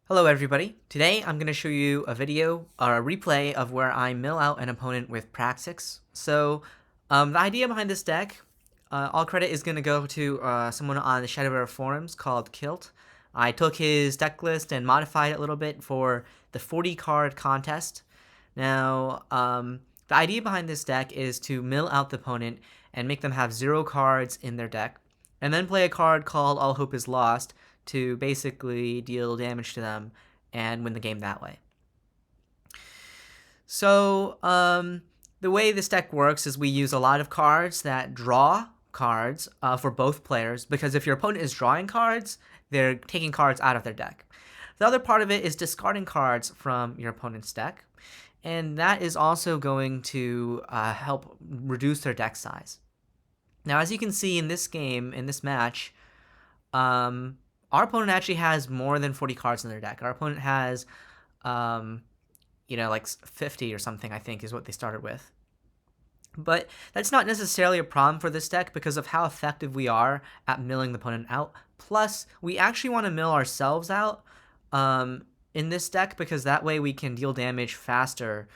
Hello everybody. Today I'm going to show you a video or a replay of where I mill out an opponent with Praxix. The idea behind this deck, all credit is going to go to someone on the Shadowverse forums called Kilt. I took his deck list and modified it a little bit for the 40 card contest. The idea behind this deck is to mill out the opponent and make them have 0 cards in their deck, and then play a card called All Hope is Lost to basically deal damage to them and win the game that way. The way this deck works is we use a lot of cards that draw cards for both players, because if your opponent is drawing cards, they're taking cards out of their deck. The other part of it is discarding cards from your opponent's deck, and that is also going to help reduce their deck size. Now, as you can see in this game, in this match, our opponent actually has more than 40 cards in their deck. Our opponent has, like 50 or something, I think, is what they started with. But that's not necessarily a problem for this deck because of how effective we are at milling the opponent out. Plus, we actually want to mill ourselves out in this deck because that way we can deal damage faster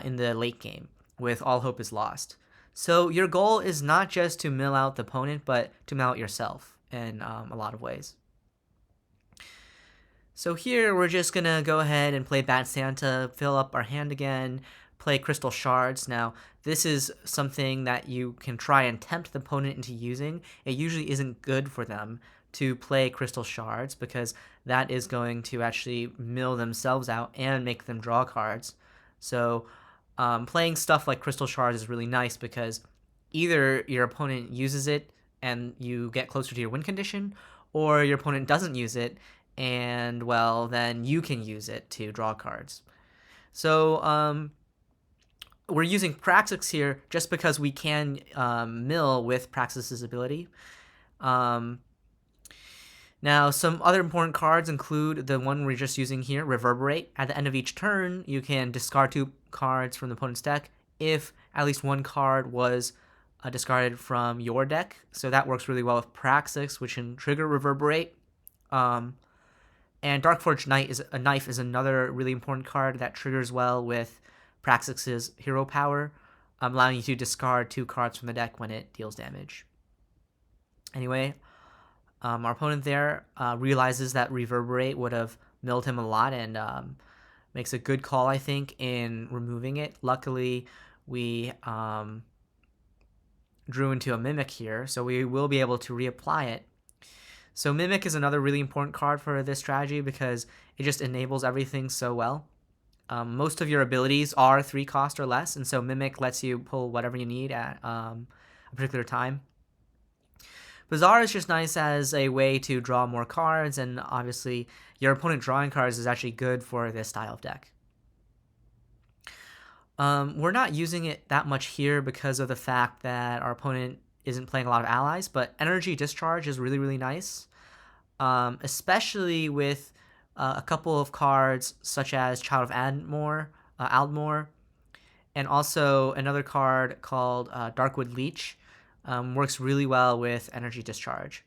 in the late game with All Hope is Lost. So your goal is not just to mill out the opponent, but to mill out yourself in a lot of ways. So here we're just going to go ahead and play Bad Santa, fill up our hand again, play Crystal Shards. Now, this is something that you can try and tempt the opponent into using. It usually isn't good for them to play Crystal Shards because that is going to actually mill themselves out and make them draw cards. So playing stuff like Crystal Shards is really nice because either your opponent uses it and you get closer to your win condition, or your opponent doesn't use it and, well, then you can use it to draw cards. So we're using Praxix here just because we can mill with Praxix's ability. Now, some other important cards include the one we're just using here, Reverberate. At the end of each turn, you can discard 2 cards from the opponent's deck if at least 1 card was discarded from your deck. So that works really well with Praxix, which can trigger Reverberate. And Darkforged Knife is another really important card that triggers well with Praxix's hero power, allowing you to discard 2 cards from the deck when it deals damage. Anyway, our opponent there realizes that Reverberate would have milled him a lot and makes a good call, I think, in removing it. Luckily, we drew into a Mimic here, so we will be able to reapply it. So Mimic is another really important card for this strategy because it just enables everything so well. Most of your abilities are 3 cost or less, and so Mimic lets you pull whatever you need at a particular time. Bazaar is just nice as a way to draw more cards, and obviously your opponent drawing cards is actually good for this style of deck. We're not using it that much here because of the fact that our opponent isn't playing a lot of allies, but Energy Discharge is really, really nice, especially with a couple of cards such as Child of Aldmor, and also another card called Darkwood Leech. Works really well with Energy Discharge.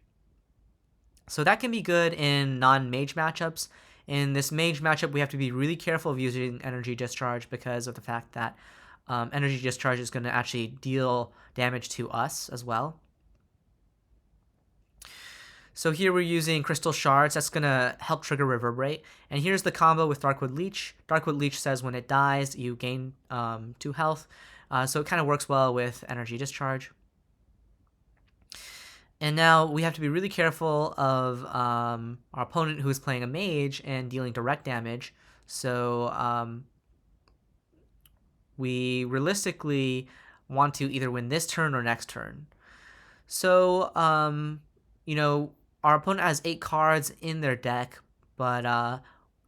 So that can be good in non-mage matchups. In this mage matchup, we have to be really careful of using Energy Discharge because of the fact that Energy Discharge is going to actually deal damage to us as well. So here we're using Crystal Shards. That's going to help trigger Reverberate. And here's the combo with Darkwood Leech. Darkwood Leech says when it dies, you gain 2 health. So it kind of works well with Energy Discharge. And now we have to be really careful of our opponent who is playing a mage and dealing direct damage. So we realistically want to either win this turn or next turn. So, our opponent has 8 cards in their deck, but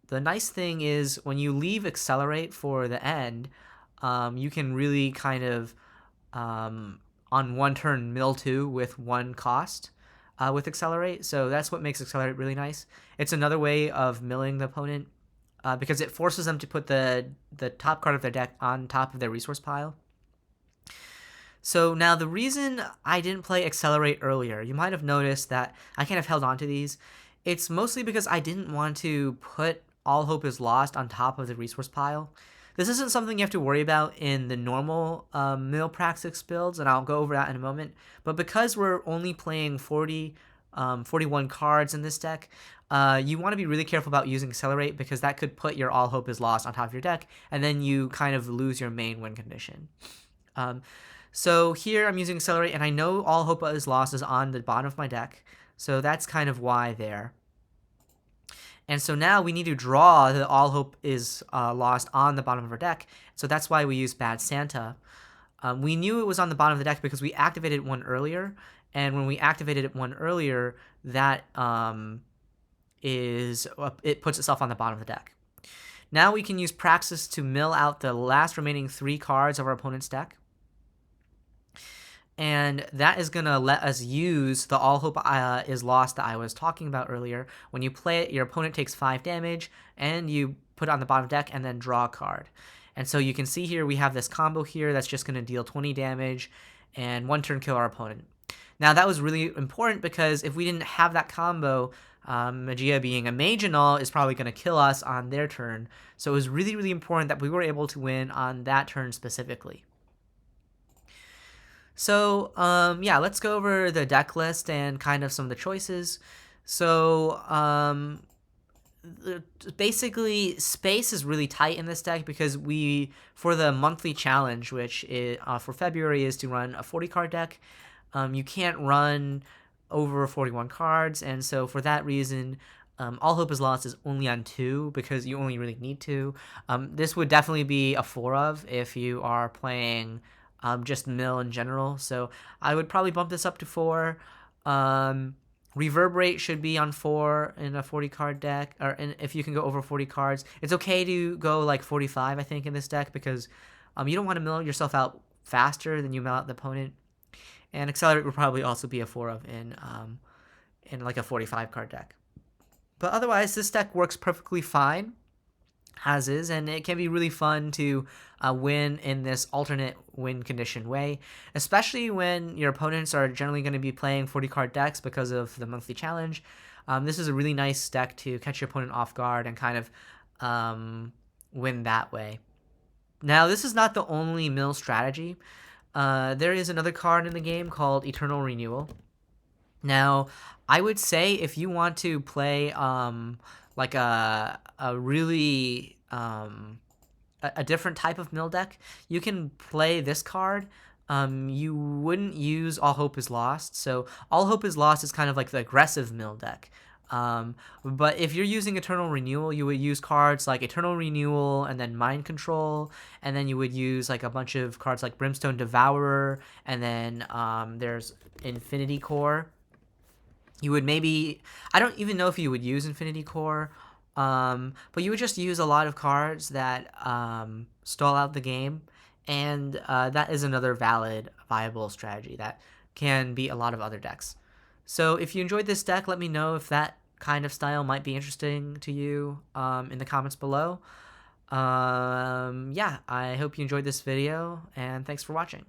the nice thing is when you leave Accelerate for the end, you can really kind of, on one turn, mill 2 with 1 cost with Accelerate. So that's what makes Accelerate really nice. It's another way of milling the opponent because it forces them to put the top card of their deck on top of their resource pile. So now the reason I didn't play Accelerate earlier, you might have noticed that I kind of held on to these. It's mostly because I didn't want to put All Hope is Lost on top of the resource pile. This isn't something you have to worry about in the normal mill Praxix builds, and I'll go over that in a moment. But because we're only playing 41 cards in this deck, you want to be really careful about using Accelerate, because that could put your All Hope is Lost on top of your deck, and then you kind of lose your main win condition. So here I'm using Accelerate, and I know All Hope is Lost is on the bottom of my deck, so that's kind of why there. And so now we need to draw the All Hope is Lost on the bottom of our deck, so that's why we use Bad Santa. We knew it was on the bottom of the deck because we activated one earlier, and when we activated it one earlier, that it puts itself on the bottom of the deck. Now we can use Praxix to mill out the last remaining 3 cards of our opponent's deck. And that is going to let us use the All Hope is Lost that I was talking about earlier. When you play it, your opponent takes 5 damage, and you put it on the bottom deck and then draw a card. And so you can see here we have this combo here that's just going to deal 20 damage and 1 turn kill our opponent. Now that was really important because if we didn't have that combo, Magia being a mage and all is probably going to kill us on their turn. So it was really, really important that we were able to win on that turn specifically. So, yeah, let's go over the deck list and kind of some of the choices. So, basically, space is really tight in this deck because for the monthly challenge, which is, for February is to run a 40-card deck, you can't run over 41 cards, and so for that reason, All Hope is Lost is only on 2 because you only really need 2. This would definitely be a 4 of if you are playing just mill in general, so I would probably bump this up to 4. Reverberate should be on 4 in a 40 card deck, or if you can go over 40 cards. It's okay to go like 45, I think, in this deck, because you don't want to mill yourself out faster than you mill out the opponent. And Accelerate would probably also be a 4 of in like a 45 card deck. But otherwise, this deck works perfectly fine as is, and it can be really fun to win in this alternate win condition way, especially when your opponents are generally going to be playing 40 card decks because of the monthly challenge. This is a really nice deck to catch your opponent off guard and kind of win that way. Now, this is not the only mill strategy. There is another card in the game called Eternal Renewal. Now, I would say if you want to play like a really a different type of mill deck, you can play this card. You wouldn't use All Hope is Lost. So All Hope is Lost is kind of like the aggressive mill deck. But if you're using Eternal Renewal, you would use cards like Eternal Renewal and then Mind Control, and then you would use like a bunch of cards like Brimstone Devourer, and then there's Infinity Core. You would maybe, I don't even know if you would use Infinity Core, but you would just use a lot of cards that stall out the game, and that is another viable strategy that can beat a lot of other decks. So if you enjoyed this deck, let me know if that kind of style might be interesting to you in the comments below. Yeah, I hope you enjoyed this video, and thanks for watching.